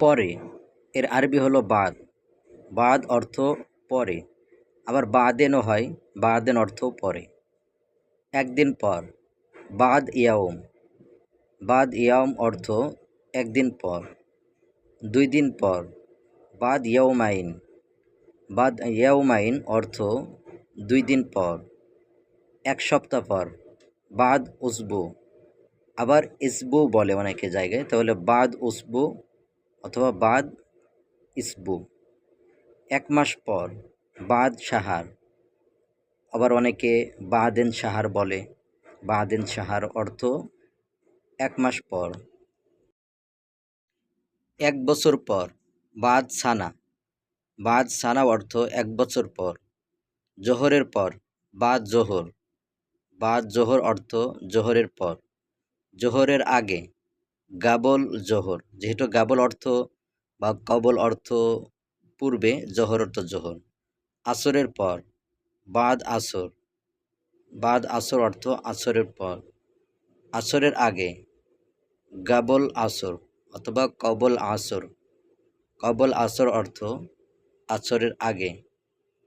পরে, এর আরবি হলো বাদ। বাদ অর্থ পরে, আবার বাদেনও হয়, বাদেন অর্থ পরে। একদিন পর, বাদ ইয়াউম। বাদ ইয়াউম অর্থ একদিন পর। 2 দিন পর, বাদ ইয়াউমাইন। বাদ ইয়াউমাইন অর্থ 2 দিন পর। 1 সপ্তাহ পর, বাদ উসবু। আবার ইসবু বলে অনেকে জায়গায়, তাহলে বাদ উসবু অথবা বাদ ইসবু। 1 মাস পর, বাদ সাহার। আবার অনেকে বাদেন সাহার বলে। বাদেন সাহার অর্থ 1 মাস পর। 1 বছর পর, বাদ সানা। বাদ সানা অর্থ 1 বছর পর। জোহরের পর, বাদ জোহর। বাদ জোহর অর্থ জোহরের পর। জোহরের আগে, গাবল জোহর। যেহেতু গাবল অর্থ বা কবল অর্থ পূর্বে, জোহর অর্থ জোহর। আসরের পর, বাদ আসর। বাদ আসর অর্থ আসরের পর। আসরের আগে, গাবল আসর অথবা কবল আসর। কবল আসর অর্থ আসরের আগে।